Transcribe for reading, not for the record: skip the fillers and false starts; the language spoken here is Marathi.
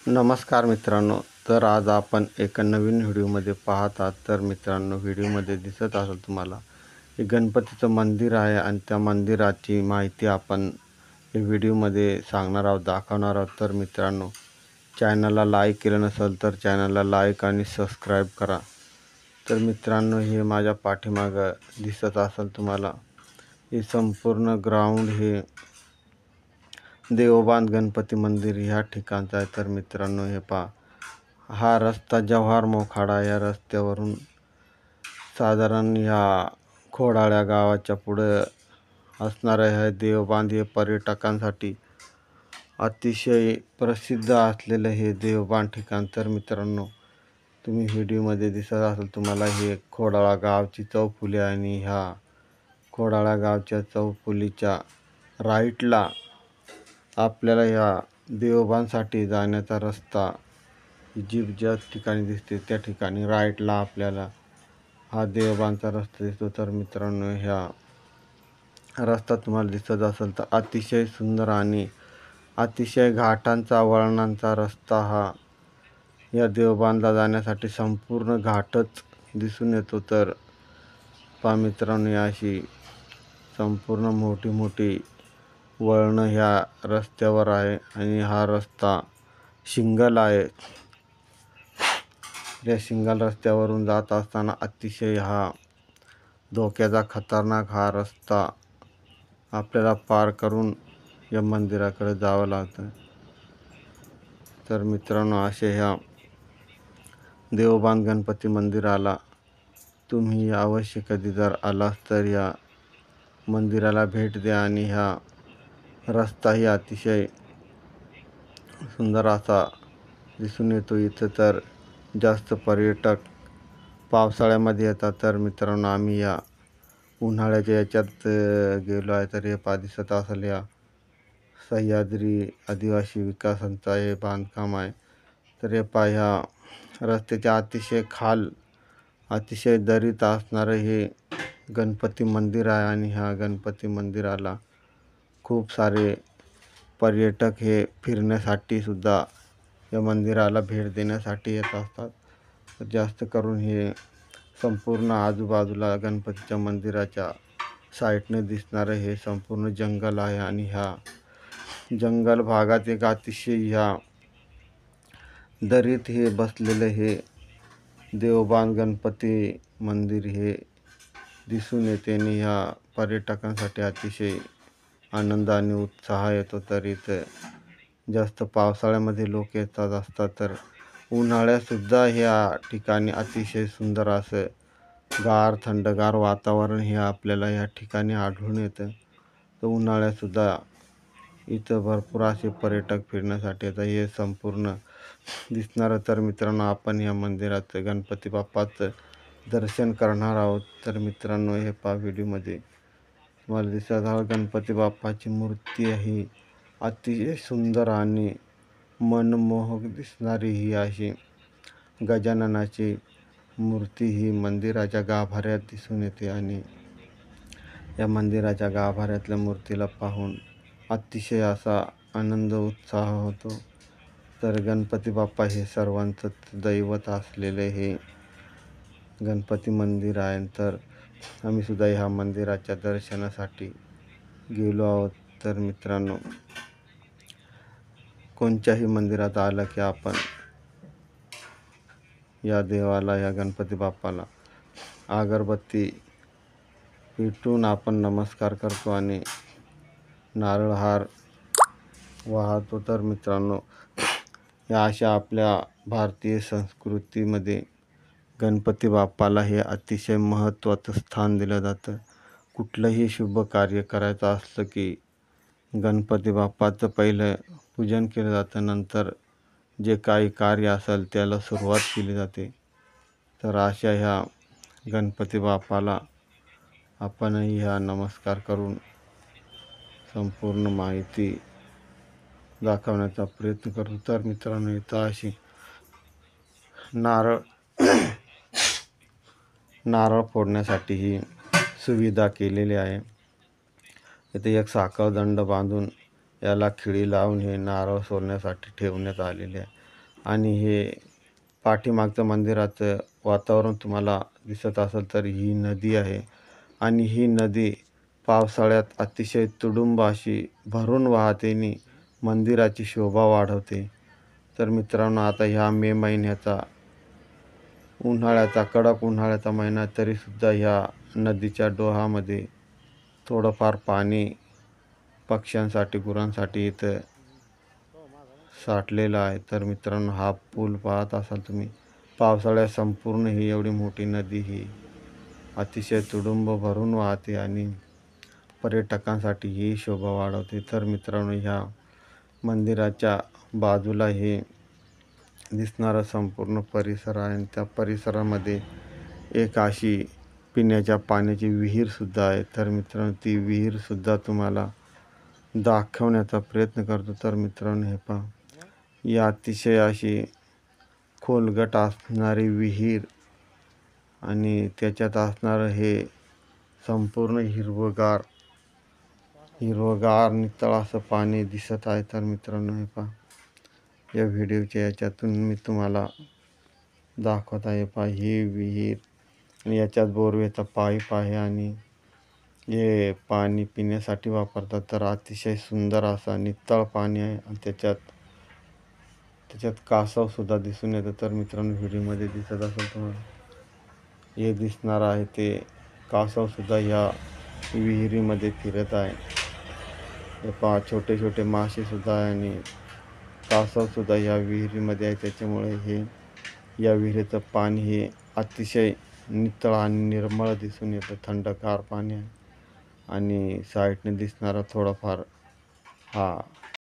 नमस्कार मित्रांनो. तर आज आपण एका नवीन व्हिडिओमध्ये पाहत आहात. तर मित्रांनो, व्हिडिओमध्ये दिसत असेल तुम्हाला हे गणपतीचं मंदिर आहे आणि त्या मंदिराची माहिती आपण या व्हिडिओमध्ये सांगणार आहोत, दाखवणार आहोत. तर मित्रांनो, चॅनलला लाईक केलं नसेल तर चॅनलला लाईक आणि सबस्क्राईब करा. तर मित्रांनो, हे माझ्या पाठीमागं दिसत असेल तुम्हाला हे संपूर्ण ग्राउंड हे देवबांध गणपती मंदिर ह्या ठिकाणचं आहे. तर मित्रांनो, हे पहा, हा रस्ता जव्हार मोखाडा या रस्त्यावरून साधारण ह्या खोडाळ्या गावाच्या पुढं असणारं हे देवबांध हे पर्यटकांसाठी अतिशय प्रसिद्ध असलेलं हे देवबांध ठिकाण. तर मित्रांनो, तुम्ही व्हिडिओमध्ये दिसत असेल तुम्हाला हे खोडाळा गावची चौफुली आणि ह्या खोडाळा गावच्या चौफुलीच्या राईटला आपल्याला ह्या देवबांधसाठी जाण्याचा रस्ता जीप ज्या ठिकाणी दिसते त्या ठिकाणी राईटला आपल्याला हा देवबांधचा रस्ता दिसतो. तर मित्रांनो, ह्या रस्ता तुम्हाला दिसत असेल तर अतिशय सुंदर आणि अतिशय घाटांचा वळणांचा रस्ता हा या देवबांधला जाण्यासाठी संपूर्ण घाटच दिसून येतो. तर पहा मित्रांनो, अशी संपूर्ण मोठी मोठी वळणं ह्या रस्त्यावर आहे आणि हा रस्ता सिंगल आहे. या सिंगल रस्त्यावरून जात असताना अतिशय हा धोक्याचा खतरनाक हा रस्ता आपल्याला पार करून या मंदिराकडे जावं लागतं. तर मित्रांनो, असे ह्या देवबांध गणपती मंदिराला तुम्ही अवश्य कधी जर आलात तर या मंदिराला भेट द्या. आणि ह्या रस्ताही अतिशय सुंदर असा दिसून येतो. इथं तर जास्त पर्यटक पावसाळ्यामध्ये येतात. तर मित्रांनो, आम्ही या उन्हाळ्याच्या याच्यात गेलो आहे. तर हे पहा, दिसत असेल या सह्याद्री आदिवासी विकासांचा हे बांधकाम आहे. तर हे पहा, ह्या रस्त्याच्या अतिशय अतिशय दरीत असणारं हे गणपती मंदिर आहे. आणि ह्या गणपती मंदिराला खूप सारे पर्यटक हे फिरण्यासाठी सुद्धा या मंदिराला भेट देण्यासाठी येत असतात. तर जास्त करून हे संपूर्ण आजूबाजूला गणपतीच्या मंदिराच्या साईडने दिसणारं हे संपूर्ण जंगल आहे. आणि ह्या जंगल भागात एक अतिशय ह्या दरीत हे बसलेलं हे देवबांध गणपती मंदिर हे दिसून येते. आणि ह्या पर्यटकांसाठी अतिशय आनंद आणि उत्साह येतो. तर इथं जास्त पावसाळ्यामध्ये लोक येतात असतात. तर उन्हाळ्यातसुद्धा ह्या ठिकाणी अतिशय सुंदर असं थंडगार वातावरण हे आपल्याला या ठिकाणी आढळून येतं. तर उन्हाळ्यातसुद्धा इथं भरपूर असे पर्यटक फिरण्यासाठी येतात. हे संपूर्ण दिसणारं. तर मित्रांनो, आपण या मंदिरात गणपती बाप्पाचं दर्शन करणार आहोत. तर मित्रांनो, हे पहा, व्हिडिओमध्ये तुम्हाला दिसत आहे गणपती बाप्पाची मूर्ती ही अतिशय सुंदर आणि मनमोहक दिसणारी ही अशी गजाननाची मूर्ती ही मंदिराच्या गाभाऱ्यात दिसून येते. आणि या मंदिराच्या गाभाऱ्यातल्या मूर्तीला पाहून अतिशय असा आनंद उत्साह होतो. तर गणपती बाप्पा हे सर्वांचं दैवत असलेले हे गणपती मंदिर आहे. तर आम्हीसुद्धा ह्या मंदिराच्या दर्शनासाठी गेलो आहोत. तर मित्रांनो, कोणत्याही मंदिरात आलं की आपण या देवाला, या गणपती बाप्पाला अगरबत्ती पेटवून आपण नमस्कार करतो आणि नारळ हार वाहतो. तर मित्रांनो, या अशा आपल्या भारतीय संस्कृतीमध्ये गणपती बाप्पाला हे अतिशय महत्त्वाचं स्थान दिलं जातं. कुठलंही शुभ कार्य करायचं असलं की गणपती बाप्पाचं पहिलं पूजन केलं जातं. नंतर जे काही कार्य असेल त्याला सुरुवात केली जाते. तर अशा ह्या गणपती बाप्पाला आपणही ह्या नमस्कार करून संपूर्ण माहिती दाखवण्याचा प्रयत्न करतो. तर मित्रांनो, इथं अशी नारळ फोडण्यासाठी ही सुविधा केलेली आहे. इथे एक साखळदंड बांधून याला खिळी लावून हे नारळ सोलण्यासाठी ठेवण्यात आलेले आहे. आणि हे पाठीमागचं मंदिराचं वातावरण तुम्हाला दिसत असेल तर ही नदी आहे आणि ही नदी पावसाळ्यात अतिशय तुडुंब अशी भरून वाहते आणि मंदिराची शोभा वाढवते. तर मित्रांनो, आता ह्या मे महिन्याचा कडक उन्हाळ्याचा महिना तरीसुद्धा ह्या नदीच्या डोहामध्ये थोडंफार पाणी पक्ष्यांसाठी, गुरांसाठी इथं साठलेला आहे. तर मित्रांनो, हा पूल पाहत असाल तुम्ही, पावसाळ्यात संपूर्ण ही एवढी मोठी नदी ही अतिशय तुडुंब भरून वाहते आणि पर्यटकांसाठी ही शोभा वाढवते. तर मित्रांनो, ह्या मंदिराच्या बाजूला हे दिसणारा संपूर्ण परिसर आहे आणि त्या परिसरामध्ये एक अशी पिण्याच्या पाण्याची विहीरसुद्धा आहे. तर मित्रांनो, ती विहीरसुद्धा तुम्हाला दाखवण्याचा प्रयत्न करतो. तर मित्रांनो, हे पहा, ही अतिशय अशी खोलगट असणारी विहीर आणि त्याच्यात असणारं हे संपूर्ण हिरवगार नितळ असं पाणी दिसत आहे. तर मित्रांनो, हे पहा, या व्हिडिओच्या याच्यातून मी तुम्हाला दाखवत आहे. पहा, ही विहीर आणि याच्यात बोरवेचा पाईप आहे आणि हे पाणी पिण्यासाठी वापरतात. तर अतिशय सुंदर असं नितळ पाणी आहे आणि त्याच्यात कासवसुद्धा दिसून येतं. तर मित्रांनो, व्हिडिओमध्ये दिसत असेल तुम्हाला, हे दिसणार आहे ते कासवसुद्धा ह्या विहिरीमध्ये फिरत आहे. हे पहा, छोटे छोटे मासेसुद्धा आहे आणि कासवसुद्धा ह्या विहिरीमध्ये आहे. त्याच्यामुळे या विहिरीचं पाणी हे अतिशय नितळ आणि निर्मळ दिसून येतं. थंडगार पाणी आहे आणि साईडने दिसणारा थोडाफार हा